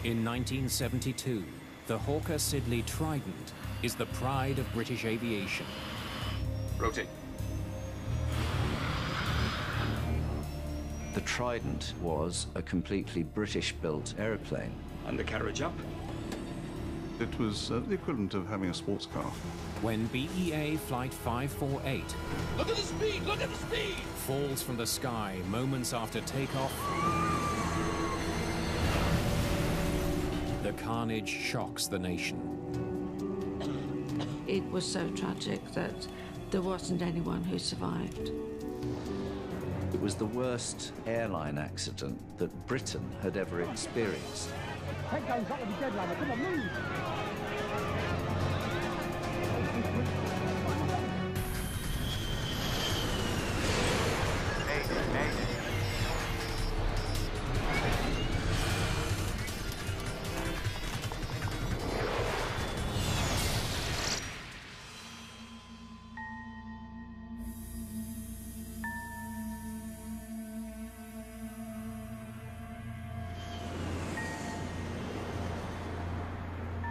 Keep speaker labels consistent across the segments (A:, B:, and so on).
A: In 1972, the Hawker Siddeley Trident is the pride of British aviation.
B: Rotate.
C: The Trident was a completely British-built aeroplane.
B: Undercarriage up.
D: It was the equivalent of having a sports car.
A: When BEA Flight 548
B: Look at the speed! Look at the speed!
A: falls from the sky moments after takeoff, the carnage shocks the nation.
E: It was so tragic that there wasn't anyone who survived.
C: It was the worst airline accident that Britain had ever experienced.
F: Takedown's not going to be dead, Lama. Come on, move!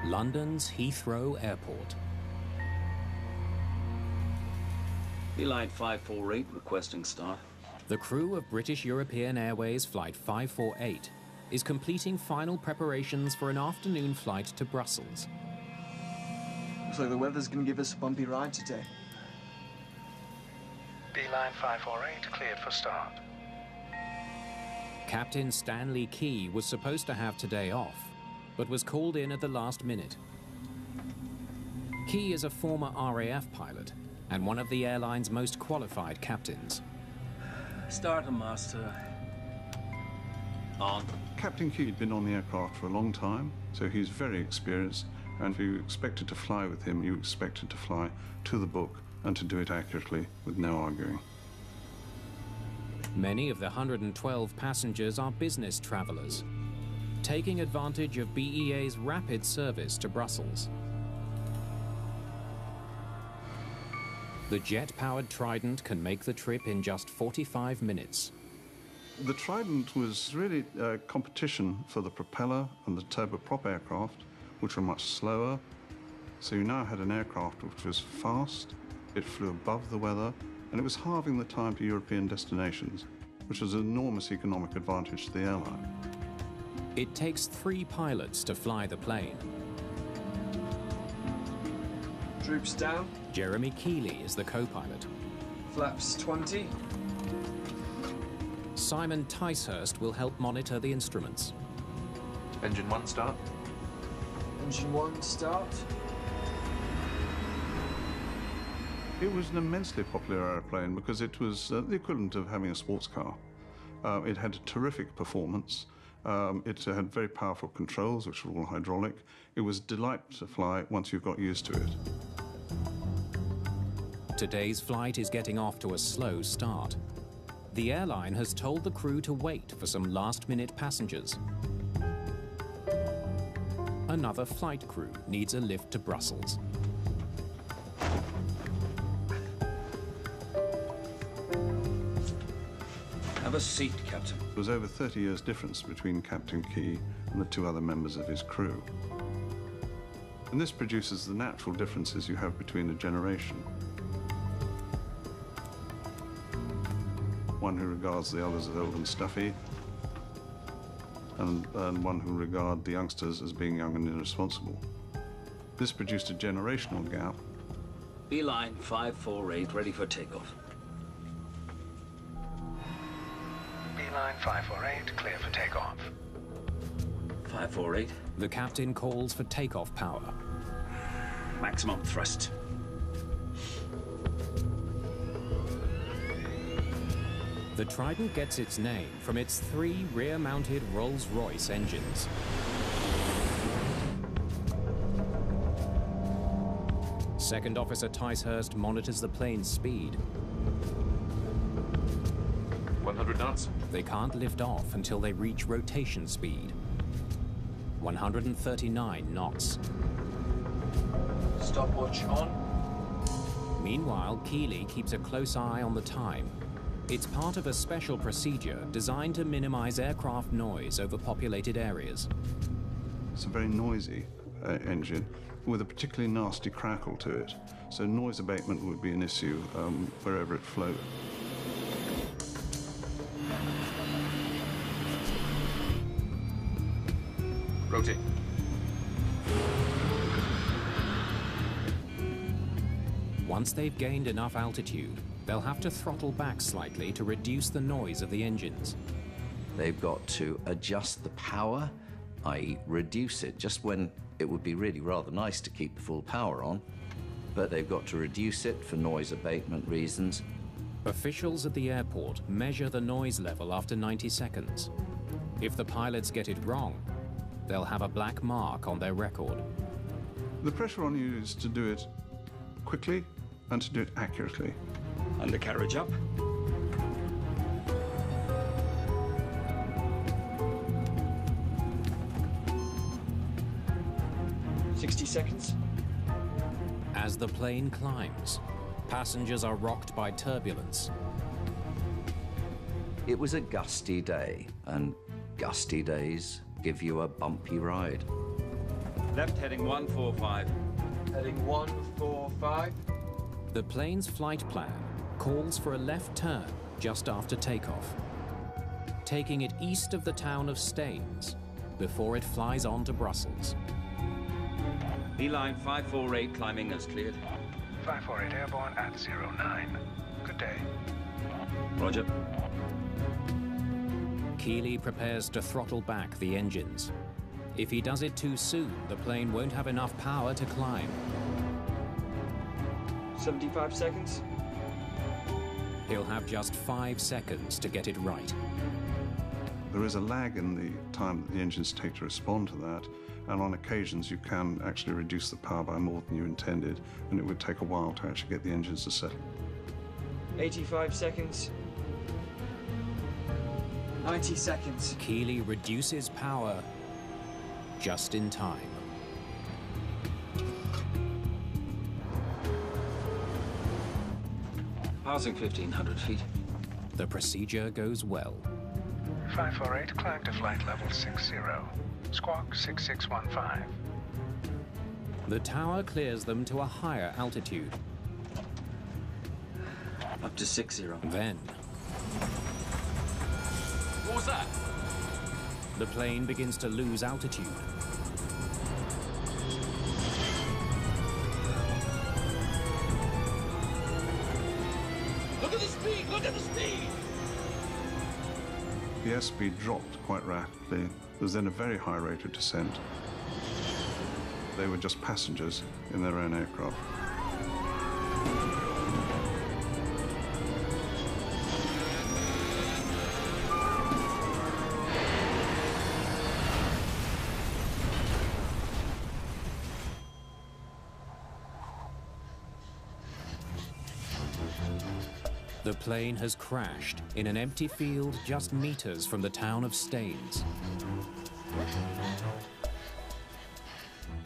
A: London's Heathrow Airport.
G: Line 548 requesting start.
A: The crew of British European Airways Flight 548 is completing final preparations for an afternoon flight to Brussels.
H: Looks like the weather's going to give us a bumpy ride today.
I: Line 548 cleared for start.
A: Captain Stanley Key was supposed to have today off, but was called in at the last minute. Key is a former RAF pilot and one of the airline's most qualified captains.
G: Start, Master. On.
D: Captain Key had been on the aircraft for a long time, so he's very experienced, and if you expected to fly with him, you expected to fly to the book and to do it accurately with no arguing.
A: Many of the 112 passengers are business travelers, taking advantage of BEA's rapid service to Brussels. The jet-powered Trident can make the trip in just 45 minutes.
D: The Trident was really a competition for the propeller and the turboprop aircraft, which were much slower. So you now had an aircraft which was fast, it flew above the weather, and it was halving the time to European destinations, which was an enormous economic advantage to the airline.
A: It takes 3 pilots to fly the plane.
H: Droops down.
A: Jeremy Keeley is the co-pilot.
H: Flaps 20.
A: Simon Ticehurst will help monitor the instruments.
I: Engine 1 start.
H: Engine 1 start.
D: It was an immensely popular airplane because it was the equivalent of having a sports car. It had a terrific performance. It had very powerful controls, which were all hydraulic. It was a delight to fly once you've got used to it.
A: Today's flight is getting off to a slow start. The airline has told the crew to wait for some last-minute passengers. Another flight crew needs a lift to Brussels.
G: Have a seat, Captain.
D: There was over 30 years difference between Captain Key and the 2 other members of his crew. And this produces the natural differences you have between a generation. One who regards the others as old and stuffy, and one who regard the youngsters as being young and irresponsible. This produced a generational gap.
G: Line 548 ready for takeoff.
I: Line 548 clear for takeoff.
G: 548.
A: The captain calls for takeoff power.
G: Maximum thrust.
A: The Trident gets its name from its 3 rear-mounted Rolls-Royce engines. Second Officer Ticehurst monitors the plane's speed.
I: 100 knots.
A: They can't lift off until they reach rotation speed. 139 knots.
H: Stopwatch on.
A: Meanwhile, Keeley keeps a close eye on the time. It's part of a special procedure designed to minimize aircraft noise over populated areas.
D: It's a very noisy engine with a particularly nasty crackle to it. So noise abatement would be an issue wherever it flew.
B: Rotate.
A: Once they've gained enough altitude, they'll have to throttle back slightly to reduce the noise of the engines.
C: They've got to adjust the power, i.e. reduce it, just when it would be really rather nice to keep the full power on, but they've got to reduce it for noise abatement reasons.
A: Officials at the airport measure the noise level after 90 seconds. If the pilots get it wrong, they'll have a black mark on their record.
D: The pressure on you is to do it quickly and to do it accurately.
B: Undercarriage up.
H: Seconds.
A: As the plane climbs, passengers are rocked by turbulence.
C: It was a gusty day, and gusty days give you a bumpy ride.
G: Left heading 145.
H: Heading 145.
A: The plane's flight plan calls for a left turn just after takeoff, taking it east of the town of Staines before it flies on to Brussels.
G: Beeline 548 climbing as cleared.
I: 548 airborne at 09. Good day.
G: Roger.
A: Keeley prepares to throttle back the engines. If he does it too soon, the plane won't have enough power to climb.
H: 75 seconds.
A: He'll have just 5 seconds to get it right.
D: There is a lag in the time that the engines take to respond to that, and on occasions you can actually reduce the power by more than you intended, and it would take a while to actually get the engines to settle.
H: 85 seconds. 90 seconds.
A: Keeley reduces power just in time.
G: Passing 1,500 feet.
A: The procedure goes well.
I: 548, climb to flight level 60. Squawk 6615.
A: The tower clears them to a higher altitude.
G: Up to 60.
A: Then,
B: What was that?
A: the plane begins to lose altitude.
B: Look at the speed! Look at the speed!
D: The airspeed dropped quite rapidly. There was then a very high rate of descent. They were just passengers in their own aircraft.
A: The plane has crashed in an empty field just meters from the town of Staines.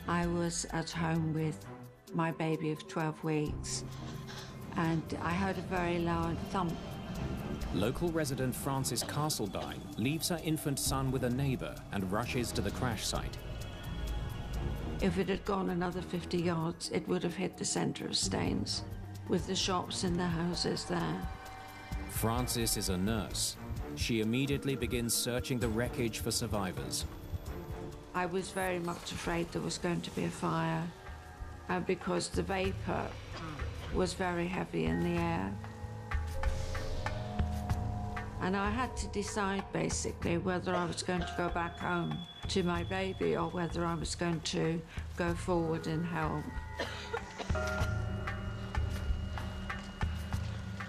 E: I was at home with my baby of 12 weeks, and I heard a very loud thump.
A: Local resident Frances Castledine leaves her infant son with a neighbor and rushes to the crash site.
E: If it had gone another 50 yards, it would have hit the centre of Staines, with the shops and the houses there.
A: Frances is a nurse. She immediately begins searching the wreckage for survivors.
E: I was very much afraid there was going to be a fire, because the vapour was very heavy in the air. And I had to decide, basically, whether I was going to go back home to my baby or whether I was going to go forward and help.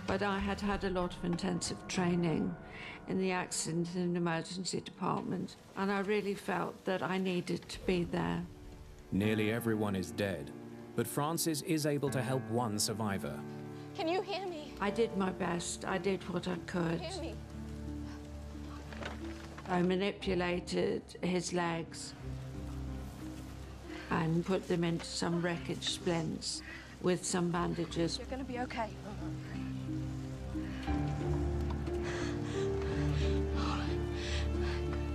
E: But I had had a lot of intensive training in the accident and emergency department, and I really felt that I needed to be there.
A: Nearly everyone is dead, but Frances is able to help one survivor.
J: Can you hear me?
E: I did my best. I did what I could.
J: Hear me?
E: I manipulated his legs and put them into some wreckage splints with some bandages.
J: You're going to be okay.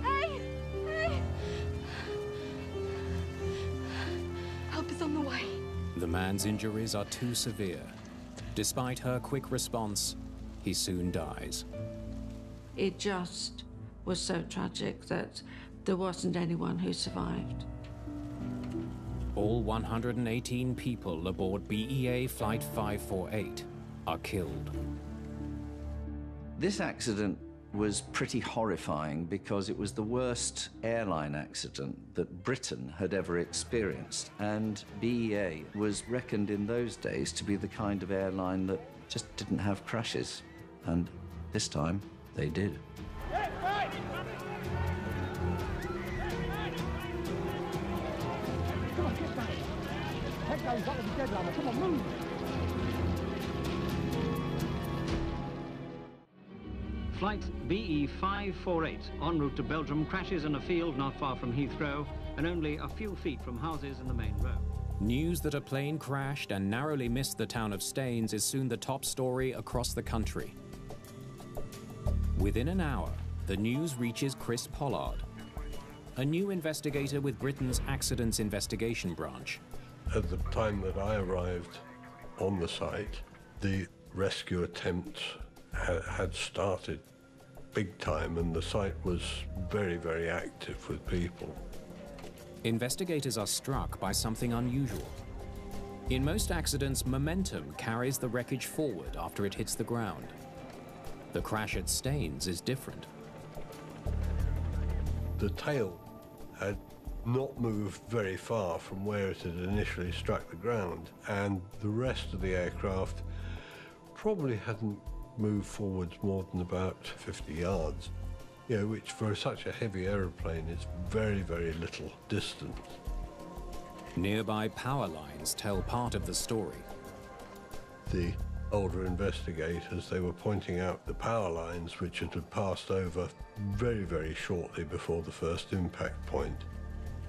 J: Hey! Hey!
A: The man's injuries are too severe. Despite her quick response, he soon dies.
E: It just was so tragic that there wasn't anyone who survived.
A: All 118 people aboard BEA Flight 548 are killed.
C: This accident was pretty horrifying because it was the worst airline accident that Britain had ever experienced. And BEA was reckoned in those days to be the kind of airline that just didn't have crashes. And this time, they did.
F: Come on, get back. Head goes up to the dead line. Come on, move.
J: Flight BE 548 en route to Belgium crashes in a field not far from Heathrow and only a few feet from houses in the main road.
A: News that a plane crashed and narrowly missed the town of Staines is soon the top story across the country. Within an hour, the news reaches Chris Pollard, a new investigator with Britain's Accidents Investigation Branch.
K: At the time that I arrived on the site, the rescue attempt had started big time, and the site was very, very active with people.
A: Investigators are struck by something unusual. In most accidents, momentum carries the wreckage forward after it hits the ground. The crash at Staines is different.
K: The tail had not moved very far from where it had initially struck the ground, and the rest of the aircraft probably hadn't moved forwards more than about 50 yards, which for such a heavy aeroplane is very, very little distance.
A: Nearby power lines tell part of the story.
K: The older investigators, they were pointing out the power lines which had passed over very, very shortly before the first impact point.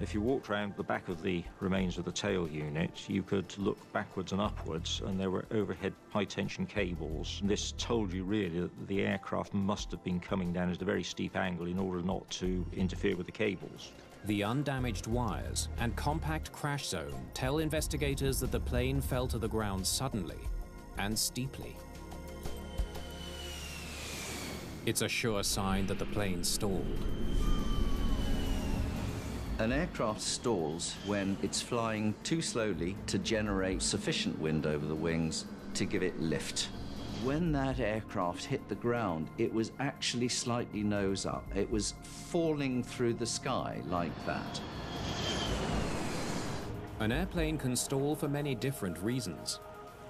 L: If you walked around the back of the remains of the tail unit, you could look backwards and upwards, and there were overhead high-tension cables. This told you really that the aircraft must have been coming down at a very steep angle in order not to interfere with the cables.
A: The undamaged wires and compact crash zone tell investigators that the plane fell to the ground suddenly and steeply. It's a sure sign that the plane stalled.
C: An aircraft stalls when it's flying too slowly to generate sufficient wind over the wings to give it lift. When that aircraft hit the ground, it was actually slightly nose up. It was falling through the sky like that.
A: An airplane can stall for many different reasons,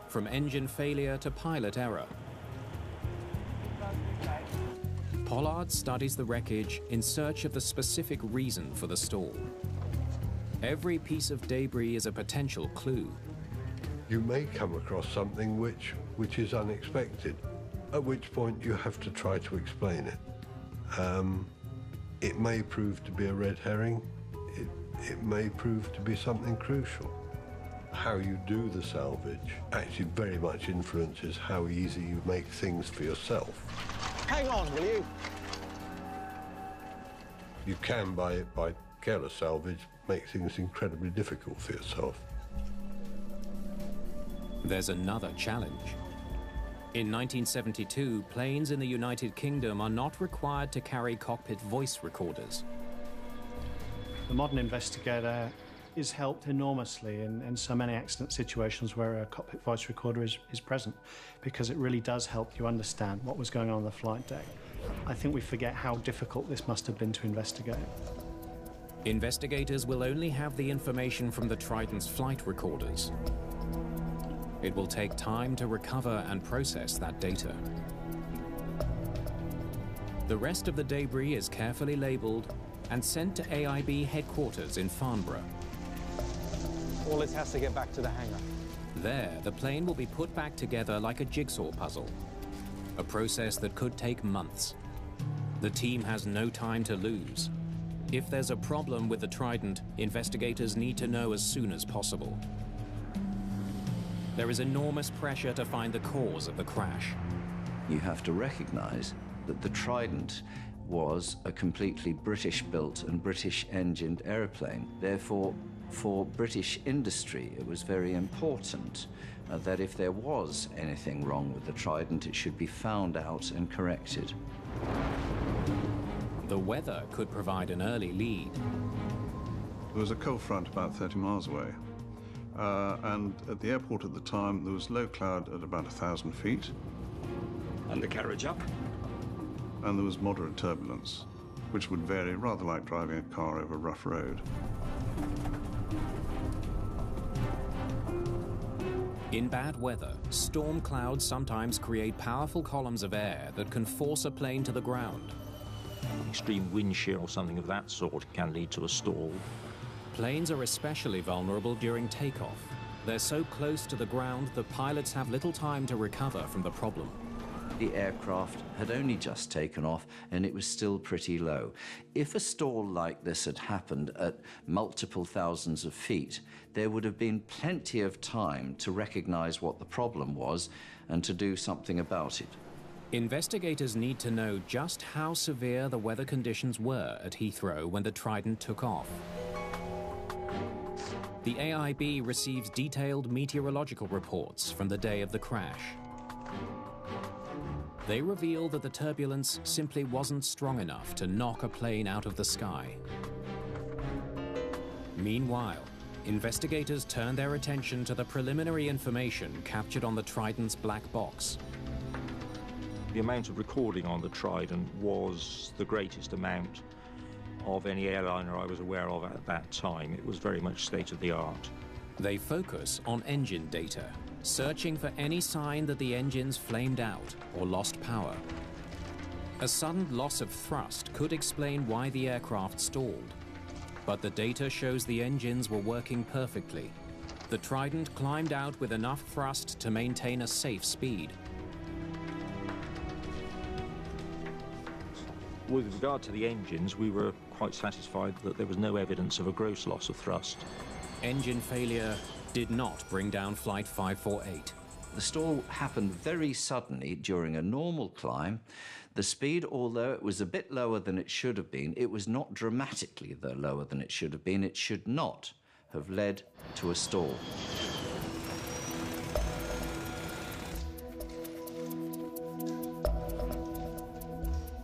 A: from engine failure to pilot error. Pollard studies the wreckage in search of the specific reason for the stall. Every piece of debris is a potential clue.
K: You may come across something which is unexpected, at which point you have to try to explain it. It may prove to be a red herring. It may prove to be something crucial. How you do the salvage actually very much influences how easy you make things for yourself.
F: Hang on, will you?
K: You can, by careless salvage, make things incredibly difficult for yourself.
A: There's another challenge. In 1972, planes in the United Kingdom are not required to carry cockpit voice recorders.
M: The modern investigator is helped enormously in so many accident situations where a cockpit voice recorder is present, because it really does help you understand what was going on the flight deck. I think we forget how difficult this must have been to investigate.
A: Investigators will only have the information from the Trident's flight recorders. It will take time to recover and process that data. The rest of the debris is carefully labeled and sent to AIB headquarters in Farnborough.
F: All this has to get back to the hangar.
A: There, the plane will be put back together like a jigsaw puzzle, a process that could take months. The team has no time to lose. If there's a problem with the Trident, investigators need to know as soon as possible. There is enormous pressure to find the cause of the crash.
C: You have to recognize that the Trident was a completely British-built and British-engined aeroplane. Therefore, For British industry, it was very important that if there was anything wrong with the Trident, it should be found out and corrected.
A: The weather could provide an early lead.
D: There was a cold front about 30 miles away, and at the airport at the time, there was low cloud at about 1,000 feet.
B: Undercarriage up.
D: And there was moderate turbulence, which would vary rather like driving a car over a rough road.
A: In bad weather, storm clouds sometimes create powerful columns of air that can force a plane to the ground.
L: Extreme wind shear or something of that sort can lead to a stall.
A: Planes are especially vulnerable during takeoff. They're so close to the ground that pilots have little time to recover from the problem.
C: The aircraft had only just taken off and it was still pretty low. If a stall like this had happened at multiple thousands of feet, there would have been plenty of time to recognize what the problem was and to do something about it.
A: Investigators need to know just how severe the weather conditions were at Heathrow when the Trident took off. The AIB receives detailed meteorological reports from the day of the crash. They reveal that the turbulence simply wasn't strong enough to knock a plane out of the sky. Meanwhile, investigators turn their attention to the preliminary information captured on the Trident's black box.
L: The amount of recording on the Trident was the greatest amount of any airliner I was aware of at that time. It was very much state-of-the-art.
A: They focus on engine data, searching for any sign that the engines flamed out or lost power. A sudden loss of thrust could explain why the aircraft stalled, but the data shows the engines were working perfectly. The Trident climbed out with enough thrust to maintain a safe speed.
L: With regard to the engines, we were quite satisfied that there was no evidence of a gross loss of thrust.
A: Engine failure did not bring down Flight 548.
C: The stall happened very suddenly during a normal climb. The speed, although it was a bit lower than it should have been, it was not dramatically lower than it should have been. It should not have led to a stall.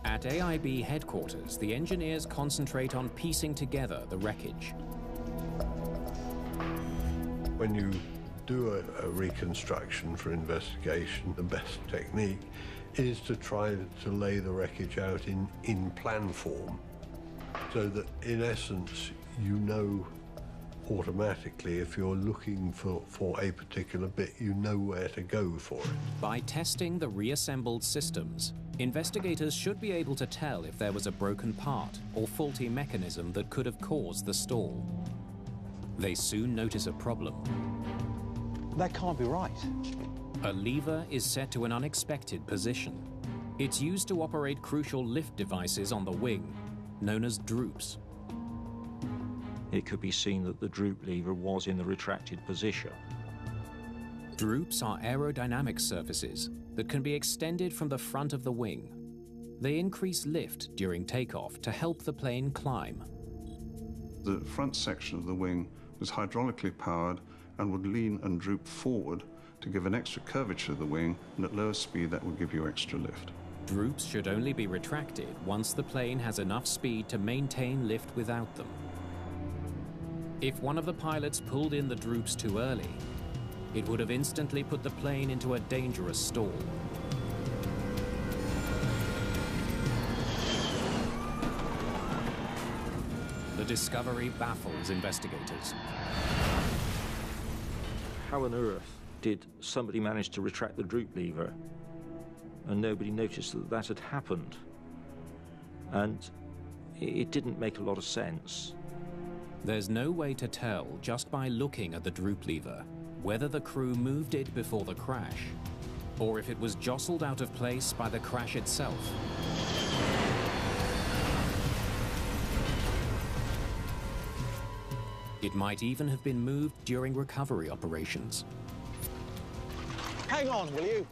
A: At AIB headquarters, the engineers concentrate on piecing together the wreckage.
K: When you do a reconstruction for investigation, the best technique is to try to lay the wreckage out in plan form, so that in essence you know automatically if you're looking for a particular bit, you know where to go for it.
A: By testing the reassembled systems, investigators should be able to tell if there was a broken part or faulty mechanism that could have caused the stall. They soon notice a problem.
F: That can't be right.
A: A lever is set to an unexpected position. It's used to operate crucial lift devices on the wing, known as droops.
L: It could be seen that the droop lever was in the retracted position.
A: Droops are aerodynamic surfaces that can be extended from the front of the wing. They increase lift during takeoff to help the plane climb.
D: The front section of the wing was hydraulically powered and would lean and droop forward to give an extra curvature to the wing, and at lower speed that would give you extra lift.
A: Droops should only be retracted once the plane has enough speed to maintain lift without them. If one of the pilots pulled in the droops too early, it would have instantly put the plane into a dangerous stall. The discovery baffles investigators.
L: How on earth did somebody manage to retract the droop lever and nobody noticed that that had happened? And it didn't make a lot of sense.
A: There's no way to tell just by looking at the droop lever whether the crew moved it before the crash or if it was jostled out of place by the crash itself. It might even have been moved during recovery operations.
F: Hang on, will you?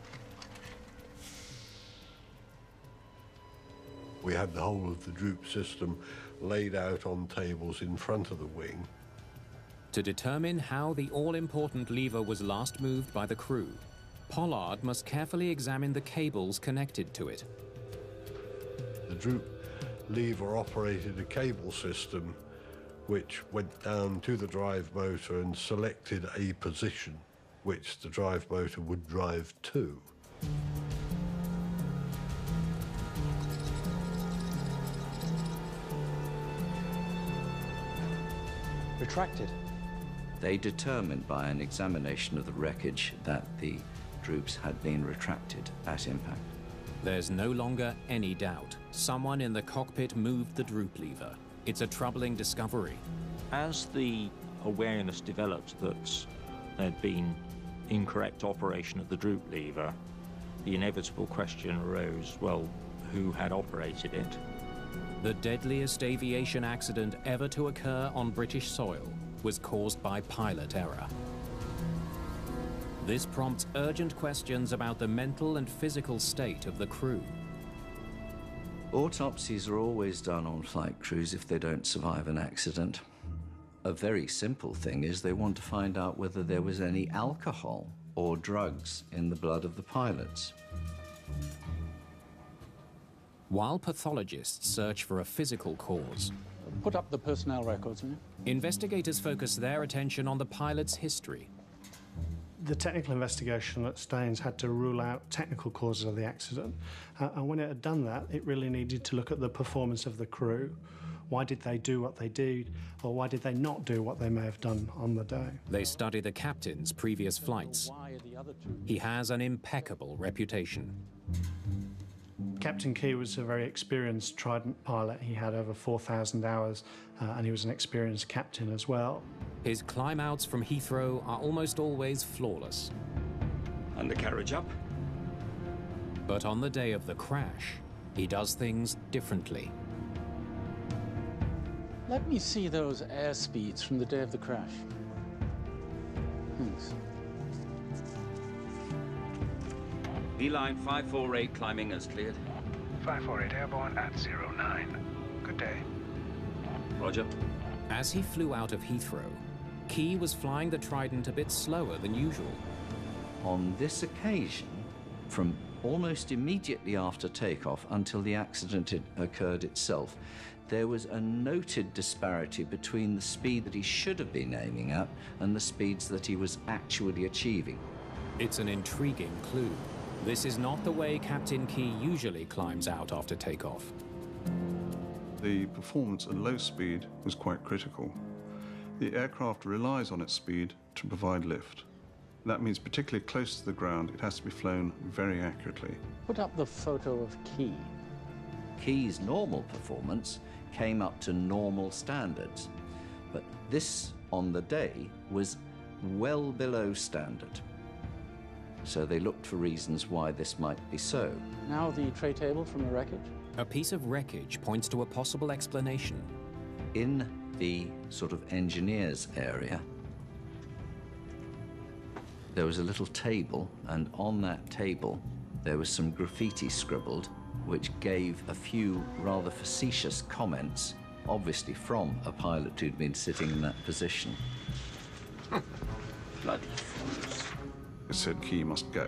K: We had the whole of the droop system laid out on tables in front of the wing,
A: To determine how the all-important lever was last moved by the crew, Pollard must carefully examine the cables connected to it.
K: The droop lever operated a cable system which went down to the drive motor and selected a position which the drive motor would drive to.
F: Retracted.
C: They determined by an examination of the wreckage that the droops had been retracted at impact.
A: There's no longer any doubt. Someone in the cockpit moved the droop lever. It's a troubling discovery.
L: As the awareness developed that there'd been incorrect operation of the droop lever, the inevitable question arose, well, who had operated it?
A: The deadliest aviation accident ever to occur on British soil was caused by pilot error. This prompts urgent questions about the mental and physical state of the crew.
C: Autopsies are always done on flight crews if they don't survive an accident. A very simple thing is they want to find out whether there was any alcohol or drugs in the blood of the pilots.
A: While pathologists search for a physical cause,
F: Put up the personnel records, will you?
A: investigators focus their attention on the pilot's history.
M: The technical investigation at Staines had to rule out technical causes of the accident. And when it had done that, it really needed to look at the performance of the crew. Why did they do what they did, or why did they not do what they may have done on the day?
A: They study the captain's previous flights. He has an impeccable reputation.
M: Captain Key was a very experienced Trident pilot. He had over 4,000 hours, and he was an experienced captain as well.
A: His climb-outs from Heathrow are almost always flawless.
B: Undercarriage up.
A: But on the day of the crash, he does things differently.
F: Let me see those airspeeds from the day of the crash. Thanks.
G: V-line 548 climbing as cleared.
I: 548 airborne at 09. Good day.
G: Roger.
A: As he flew out of Heathrow, Key was flying the Trident a bit slower than usual.
C: On this occasion, from almost immediately after takeoff until the accident had occurred itself, there was a noted disparity between the speed that he should have been aiming at and the speeds that he was actually achieving.
A: It's an intriguing clue. This is not the way Captain Key usually climbs out after takeoff.
D: The performance at low speed was quite critical. The aircraft relies on its speed to provide lift. That means particularly close to the ground, it has to be flown very accurately.
F: Put up the photo of Key.
C: Key's normal performance came up to normal standards, but this on the day was well below standard. So they looked for reasons why this might be so.
F: Now the tray table from the wreckage.
A: A piece of wreckage points to a possible explanation.
C: In the sort of engineer's area, there was a little table, and on that table there was some graffiti scribbled, which gave a few rather facetious comments, obviously from a pilot who'd been sitting in that position.
G: Bloody fools.
D: It said Key must go,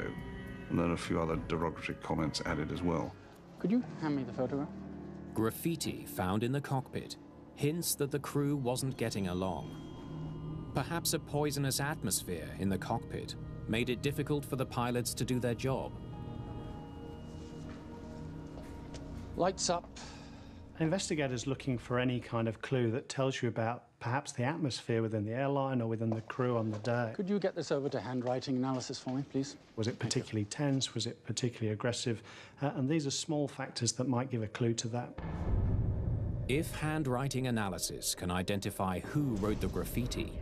D: and then a few other derogatory comments added as well.
F: Could you hand me the photograph?
A: Graffiti found in the cockpit hints that the crew wasn't getting along. Perhaps a poisonous atmosphere in the cockpit made it difficult for the pilots to do their job.
F: Lights up.
M: Investigators looking for any kind of clue that tells you about perhaps the atmosphere within the airline or within the crew on the day.
F: Could you get this over to handwriting analysis for me, please?
M: Was it particularly tense? Was it particularly aggressive? And these are small factors that might give a clue to that.
A: If handwriting analysis can identify who wrote the graffiti,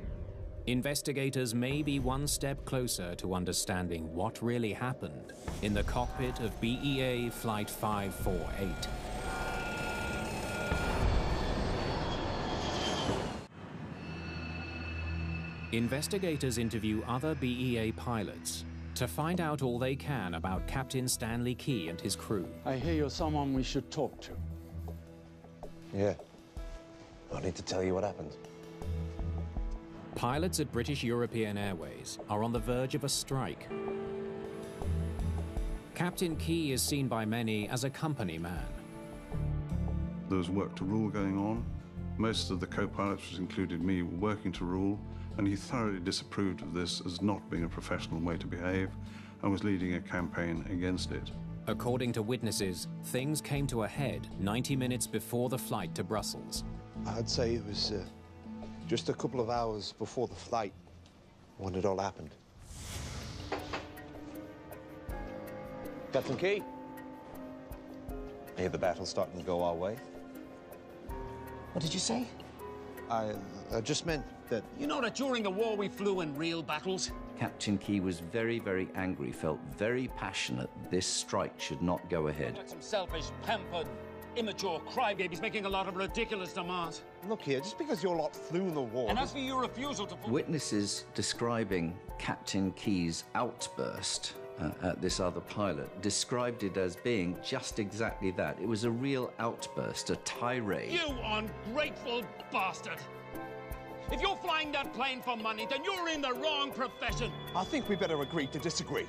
A: investigators may be one step closer to understanding what really happened in the cockpit of BEA Flight 548. Investigators interview other BEA pilots to find out all they can about Captain Stanley Key and his crew.
F: I hear you're someone we should talk to.
N: Yeah. I need to tell you what happened.
A: Pilots at British European Airways are on the verge of a strike. Captain Key is seen by many as a company man.
D: There was work to rule going on. Most of the co-pilots, which included me, were working to rule, and he thoroughly disapproved of this as not being a professional way to behave and was leading a campaign against it.
A: According to witnesses, things came to a head 90 minutes before the flight to Brussels.
N: I'd say it was just a couple of hours before the flight when it all happened.
O: Captain Key? I hear the battle's starting to go our way.
P: What did you say?
N: I just meant that...
G: You know that during the war we flew in real battles?
C: Captain Key was very, very angry, felt very passionate this strike should not go ahead.
G: Got some selfish, pampered, immature crybabies making a lot of ridiculous demands.
N: Look here, just because your lot flew in the war...
G: And as for your refusal to...
C: Witnesses describing Captain Key's outburst at this other pilot described it as being just exactly that. It was a real outburst, a tirade.
G: You ungrateful bastard! If you're flying that plane for money, then you're in the wrong profession.
N: I think we better agree to disagree.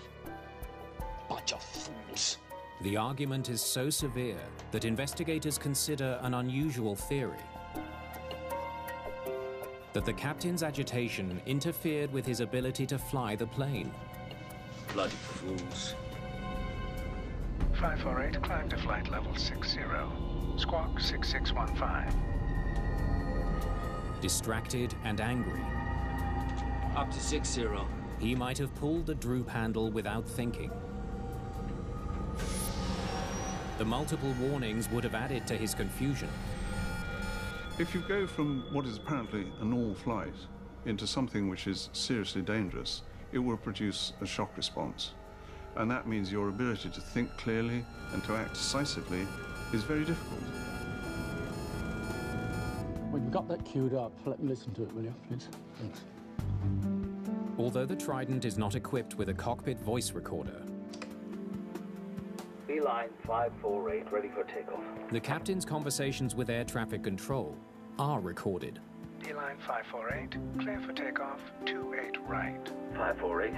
G: Bunch of fools.
A: The argument is so severe that investigators consider an unusual theory. That the captain's agitation interfered with his ability to fly the plane.
G: Bloody fools.
I: 548, climb to flight level 60. Squawk 6615.
A: Distracted and angry.
G: Up to 60.
A: He might have pulled the droop handle without thinking. The multiple warnings would have added to his confusion.
D: If you go from what is apparently a normal flight into something which is seriously dangerous, it will produce a shock response. And that means your ability to think clearly and to act decisively is very difficult.
F: When you've got that queued up, let me listen to it, will you, please? Thanks.
A: Although the Trident is not equipped with a cockpit voice recorder,
G: Beeline 548, ready for takeoff.
A: the captain's conversations with air traffic control are recorded.
I: Beeline 548, clear for takeoff, 28 right.
G: 548.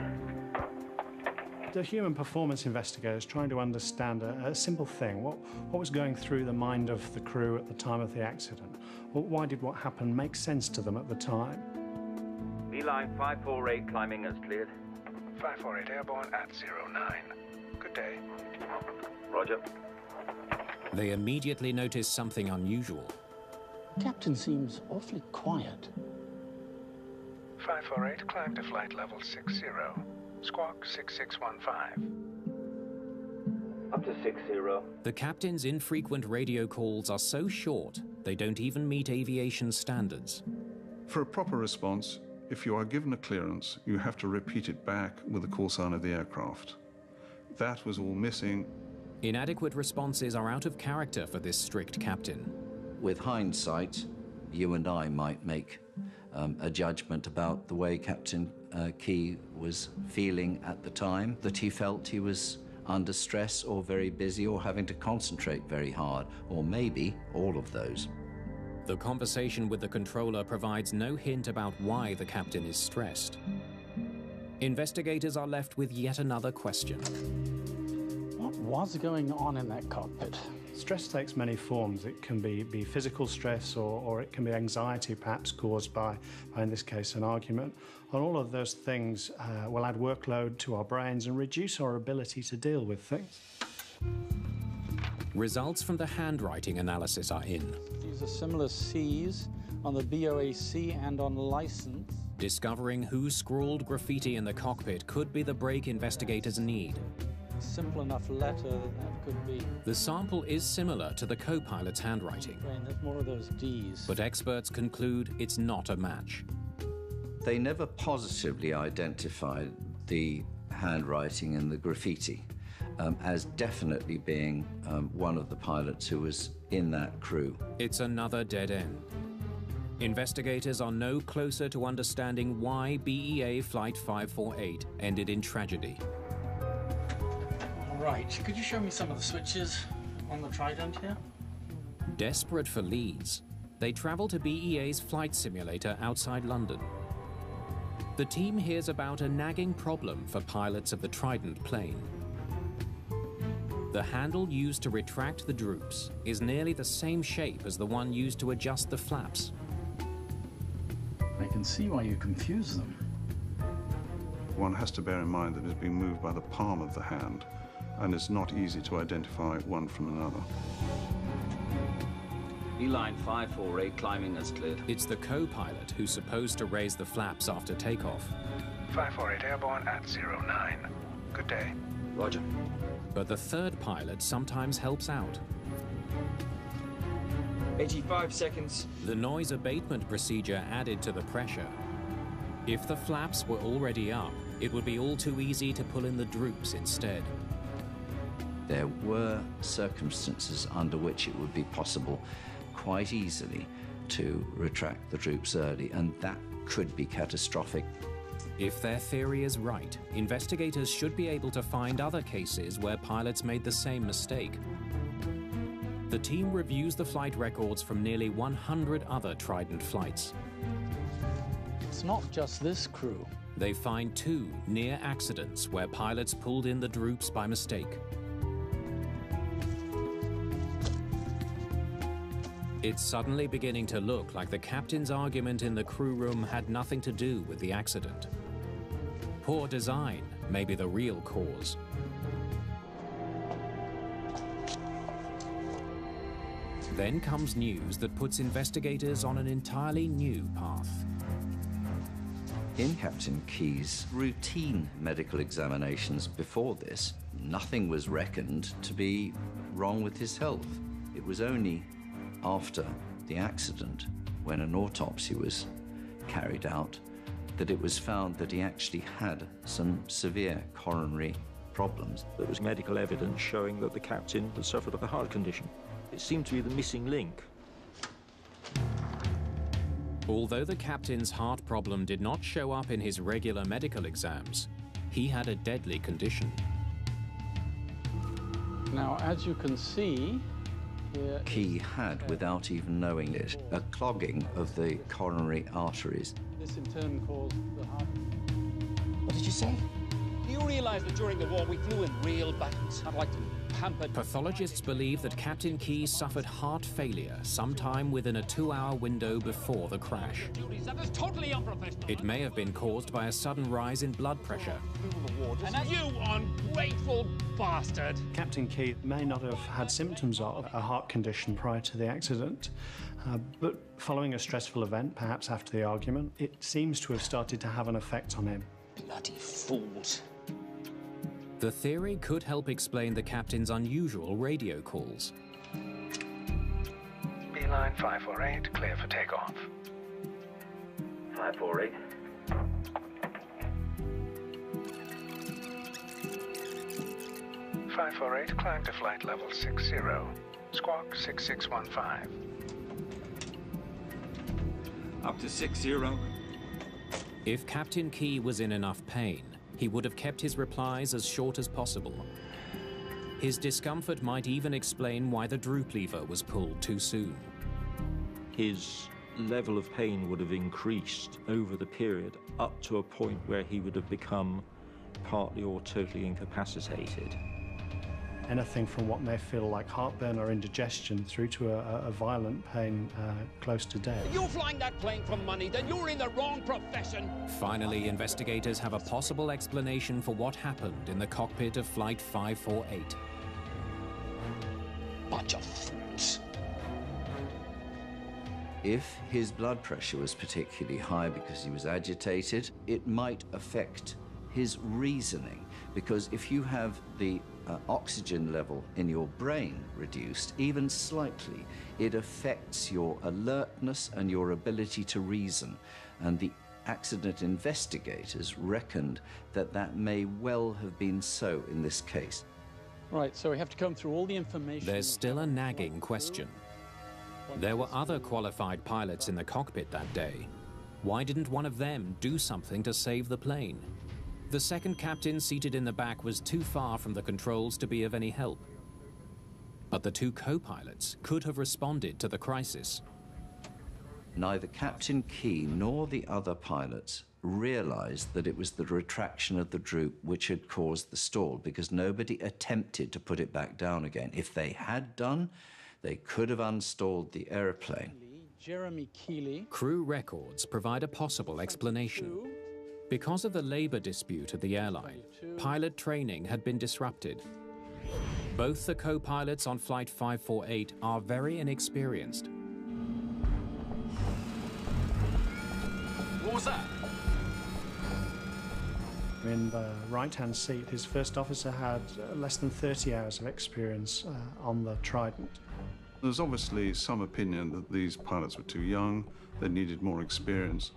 M: The human performance investigator is trying to understand a simple thing. What was going through the mind of the crew at the time of the accident? Why did what happened make sense to them at the time?
L: Beeline 548 climbing as cleared.
I: 548 airborne at 09. Good day.
L: Roger.
A: They immediately notice something unusual.
F: Captain seems awfully quiet.
I: 548, climb to flight level 60. Squawk 6615.
G: Up to 60.
A: The captain's infrequent radio calls are so short, they don't even meet aviation standards.
D: For a proper response, if you are given a clearance, you have to repeat it back with the call sign of the aircraft. That was all missing.
A: Inadequate responses are out of character for this strict captain.
C: With hindsight, you and I might make a judgment about the way Captain Key was feeling at the time, that he felt he was under stress or very busy or having to concentrate very hard, or maybe all of those.
A: The conversation with the controller provides no hint about why the captain is stressed. Investigators are left with yet another question.
F: What was going on in that cockpit?
M: Stress takes many forms. It can be physical stress or it can be anxiety, perhaps caused by, in this case, an argument. And all of those things will add workload to our brains and reduce our ability to deal with things.
A: Results from the handwriting analysis are in.
F: These are similar C's on the BOAC and on license.
A: Discovering who scrawled graffiti in the cockpit could be the break investigators need.
F: Simple enough letter that could be.
A: The sample is similar to the co-pilot's handwriting.
F: There's more of those D's.
A: But experts conclude it's not a match.
C: They never positively identified the handwriting and the graffiti as definitely being one of the pilots who was in that crew.
A: It's another dead end. Investigators are no closer to understanding why BEA Flight 548 ended in tragedy.
F: Right, could you show me some of the switches on the Trident here?
A: Desperate for leads, they travel to BEA's flight simulator outside London. The team hears about a nagging problem for pilots of the Trident plane. The handle used to retract the droops is nearly the same shape as the one used to adjust the flaps.
Q: I can see why you confuse them.
D: One has to bear in mind that it's being moved by the palm of the hand, and it's not easy to identify one from another.
R: Line 548 climbing is cleared.
A: It's the co-pilot who's supposed to raise the flaps after takeoff.
I: 548 airborne at 09. Good day.
R: Roger.
A: But the third pilot sometimes helps out.
O: 85 seconds.
A: The noise abatement procedure added to the pressure. If the flaps were already up, it would be all too easy to pull in the droops instead.
C: There were circumstances under which it would be possible quite easily to retract the droops early, and that could be catastrophic.
A: If their theory is right, investigators should be able to find other cases where pilots made the same mistake. The team reviews the flight records from nearly 100 other Trident flights.
F: It's not just this crew.
A: They find 2 near accidents where pilots pulled in the droops by mistake. It's suddenly beginning to look like the captain's argument in the crew room had nothing to do with the accident. Poor design may be the real cause. Then comes news that puts investigators on an entirely new path.
C: In Captain Key's routine medical examinations before this, nothing was reckoned to be wrong with his health. It was only after the accident, when an autopsy was carried out, that it was found that he actually had some severe coronary problems.
L: There was medical evidence showing that the captain had suffered a heart condition. It seemed to be the missing link.
A: Although the captain's heart problem did not show up in his regular medical exams, he had a deadly condition.
F: Now, as you can see,
C: Key had, without even knowing it, a clogging of the coronary arteries.
F: This in turn caused the heart.
P: What did you say?
G: Do you realize that during the war we flew in real battles? I'd like to pamper.
A: Pathologists believe that Captain Key suffered heart failure sometime within a 2-hour window before the crash.
G: That is totally unprofessional.
A: It may have been caused by a sudden rise in blood pressure.
G: And you ungrateful bastard!
M: Captain Key may not have had symptoms of a heart condition prior to the accident, but following a stressful event, perhaps after the argument, it seems to have started to have an effect on him.
G: Bloody fools.
A: The theory could help explain the captain's unusual radio calls.
I: Beeline 548, clear for takeoff.
R: 548.
I: Climb to flight level 60. Squawk 6615.
B: Up to 60.
A: If Captain Key was in enough pain, he would have kept his replies as short as possible. His discomfort might even explain why the droop lever was pulled too soon.
L: His level of pain would have increased over the period up to a point where he would have become partly or totally incapacitated.
M: Anything from what may feel like heartburn or indigestion through to a violent pain close to death.
G: If you're flying that plane for money, then you're in the wrong profession.
A: Finally, investigators have a possible explanation for what happened in the cockpit of Flight 548.
G: Bunch of fools.
C: If his blood pressure was particularly high because he was agitated, it might affect his reasoning, because if you have the oxygen level in your brain reduced, even slightly, it affects your alertness and your ability to reason. And the accident investigators reckoned that that may well have been so in this case.
F: Right, so we have to come through all the information.
A: There's still a nagging question. There were other qualified pilots in the cockpit that day. Why didn't one of them do something to save the plane? The second captain seated in the back was too far from the controls to be of any help. But the 2 co-pilots could have responded to the crisis.
C: Neither Captain Key nor the other pilots realized that it was the retraction of the droop which had caused the stall, because nobody attempted to put it back down again. If they had done, they could have unstalled the aeroplane.
F: Jeremy Keeley.
A: Crew records provide a possible explanation. Because of the labor dispute at the airline, pilot training had been disrupted. Both the co-pilots on Flight 548 are very inexperienced.
G: What was that?
M: In the right-hand seat, his first officer had less than 30 hours of experience on the Trident.
D: There's obviously some opinion that these pilots were too young, they needed more experience.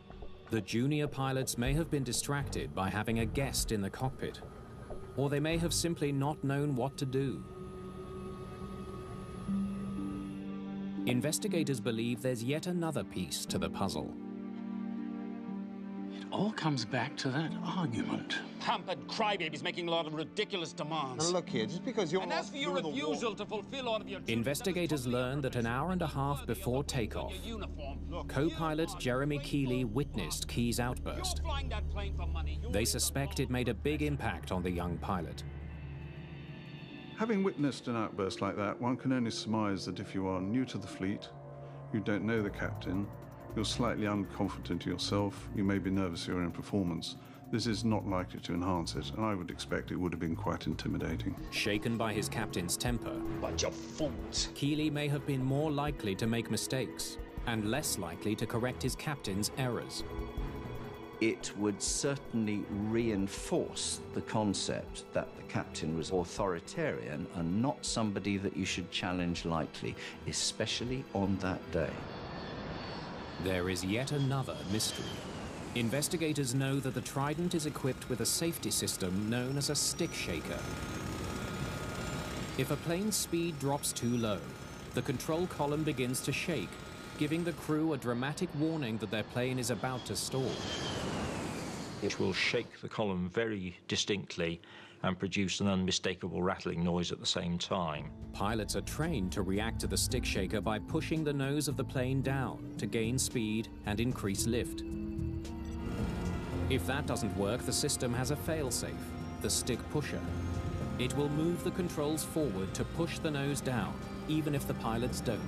A: The junior pilots may have been distracted by having a guest in the cockpit, or they may have simply not known what to do. Investigators believe there's yet another piece to the puzzle.
Q: It all comes back to that argument.
G: Pampered crybabies making a lot of ridiculous demands.
N: Now look here, just because you're
G: And as for your refusal to fulfill all of your...
A: Investigators learned that an hour and a half before takeoff, co-pilot Jeremy Keeley witnessed Key's outburst. They suspect it made a big impact on the young pilot.
D: Having witnessed an outburst like that, one can only surmise that if you are new to the fleet, you don't know the captain, you're slightly unconfident yourself, you may be nervous of your own performance, this is not likely to enhance it, and I would expect it would have been quite intimidating.
A: Shaken by his captain's temper,
G: bunch of fools,
A: Keeley may have been more likely to make mistakes and less likely to correct his captain's errors.
C: It would certainly reinforce the concept that the captain was authoritarian and not somebody that you should challenge lightly, especially on that day.
A: There is yet another mystery. Investigators know that the Trident is equipped with a safety system known as a stick shaker. If a plane's speed drops too low, the control column begins to shake, giving the crew a dramatic warning that their plane is about to stall.
L: It will shake the column very distinctly and produce an unmistakable rattling noise at the same time.
A: Pilots are trained to react to the stick shaker by pushing the nose of the plane down to gain speed and increase lift. If that doesn't work, the system has a fail-safe, the stick pusher. It will move the controls forward to push the nose down, even if the pilots don't.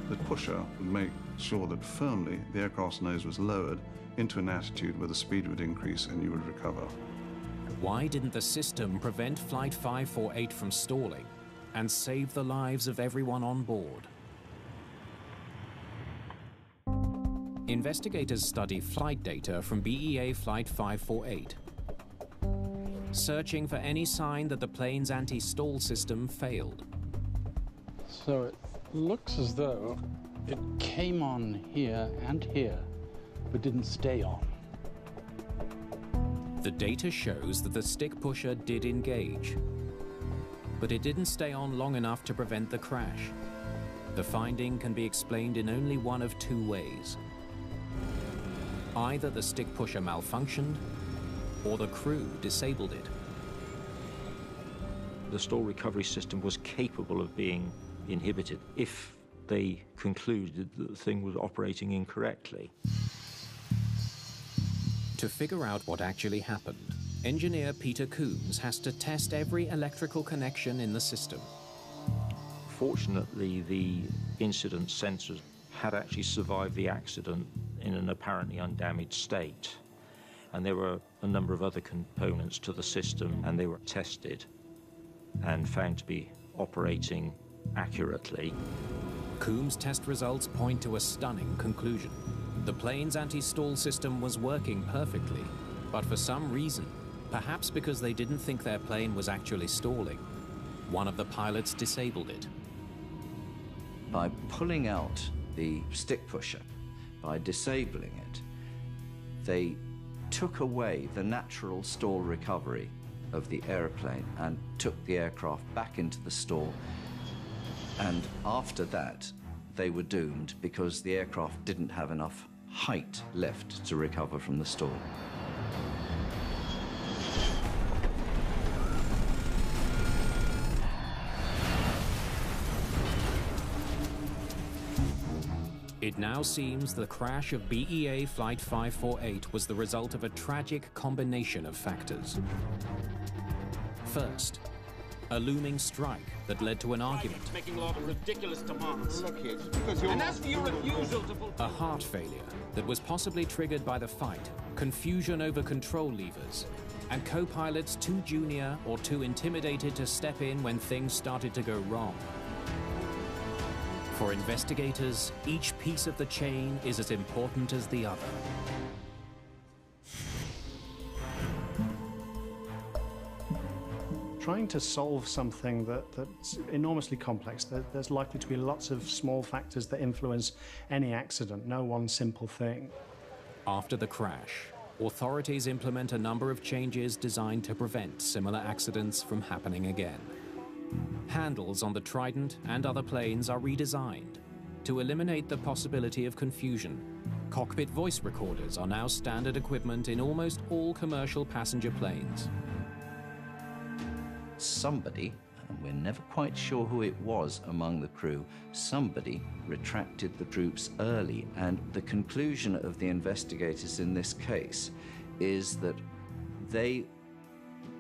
D: The pusher would make sure that firmly the aircraft's nose was lowered into an attitude where the speed would increase and you would recover.
A: Why didn't the system prevent Flight 548 from stalling and save the lives of everyone on board? Investigators study flight data from BEA Flight 548, searching for any sign that the plane's anti-stall system failed.
F: So it looks as though it came on here and here, but didn't stay on.
A: The data shows that the stick pusher did engage, but it didn't stay on long enough to prevent the crash. The finding can be explained in only one of two ways. Either the stick pusher malfunctioned, or the crew disabled it.
L: The stall recovery system was capable of being inhibited if they concluded that the thing was operating incorrectly.
A: To figure out what actually happened, engineer Peter Coombs has to test every electrical connection in the system.
L: Fortunately, the incident sensors had actually survived the accident in an apparently undamaged state. And there were a number of other components to the system, and they were tested and found to be operating accurately.
A: Coombs' test results point to a stunning conclusion. The plane's anti-stall system was working perfectly, but for some reason, perhaps because they didn't think their plane was actually stalling, one of the pilots disabled it.
C: By pulling out the stick pusher, by disabling it, they took away the natural stall recovery of the airplane and took the aircraft back into the stall. And after that, they were doomed because the aircraft didn't have enough height left to recover from the stall.
A: It now seems the crash of BEA Flight 548 was the result of a tragic combination of factors. First, a looming strike that led to an argument.
G: Making a lot of ridiculous demands.
P: Look, kids, because you're...
G: And as for your refusal to fulfill...
A: A heart failure that was possibly triggered by the fight, confusion over control levers, and co-pilots too junior or too intimidated to step in when things started to go wrong. For investigators, each piece of the chain is as important as the other.
M: Trying to solve something that's enormously complex, there's likely to be lots of small factors that influence any accident, no one simple thing.
A: After the crash, authorities implement a number of changes designed to prevent similar accidents from happening again. Handles on the Trident and other planes are redesigned to eliminate the possibility of confusion. Cockpit voice recorders are now standard equipment in almost all commercial passenger planes.
C: Somebody, and we're never quite sure who it was among the crew, somebody retracted the droops early, and the conclusion of the investigators in this case is that they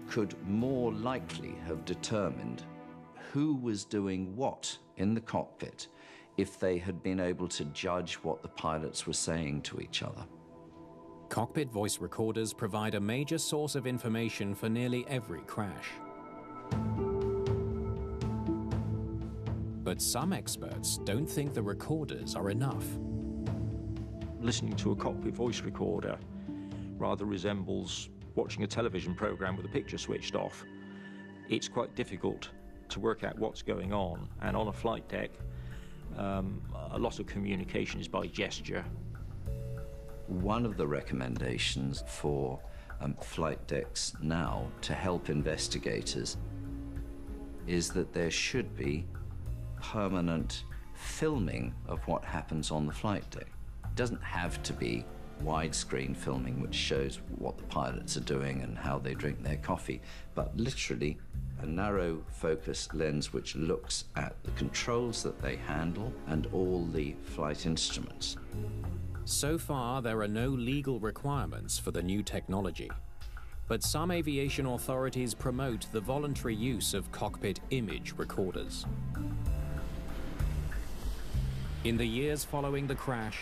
C: could more likely have determined who was doing what in the cockpit if they had been able to judge what the pilots were saying to each other.
A: Cockpit voice recorders provide a major source of information for nearly every crash. But some experts don't think the recorders are enough.
L: Listening to a cockpit voice recorder rather resembles watching a television program with a picture switched off. It's quite difficult to work out what's going on, and on a flight deck, a lot of communication is by gesture.
C: One of the recommendations for flight decks now to help investigators is that there should be permanent filming of what happens on the flight deck. It doesn't have to be widescreen filming which shows what the pilots are doing and how they drink their coffee, but literally a narrow focus lens which looks at the controls that they handle and all the flight instruments.
A: So far, there are no legal requirements for the new technology, but some aviation authorities promote the voluntary use of cockpit image recorders. In the years following the crash,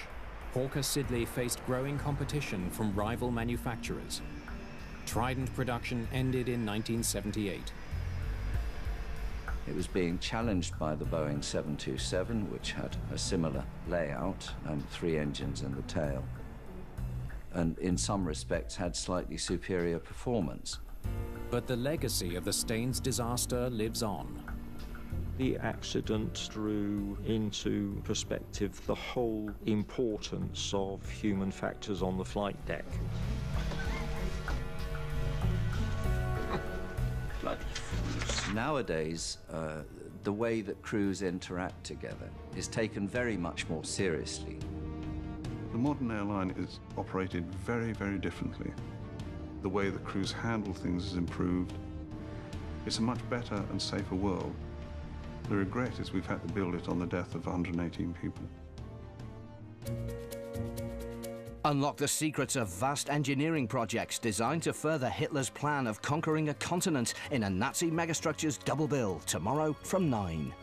A: Hawker Siddeley faced growing competition from rival manufacturers. Trident production ended in 1978.
C: It was being challenged by the Boeing 727, which had a similar layout, 3 engines in the tail, and in some respects had slightly superior performance.
A: But the legacy of the Staines disaster lives on.
L: The accident drew into perspective the whole importance of human factors on the flight deck.
C: Nowadays, the way that crews interact together is taken very much more seriously.
D: The modern airline is operated very, very differently. The way the crews handle things has improved. It's a much better and safer world. The regret is we've had to build it on the death of 118 people.
S: Unlock the secrets of vast engineering projects designed to further Hitler's plan of conquering a continent in a Nazi megastructure's double bill tomorrow from 9.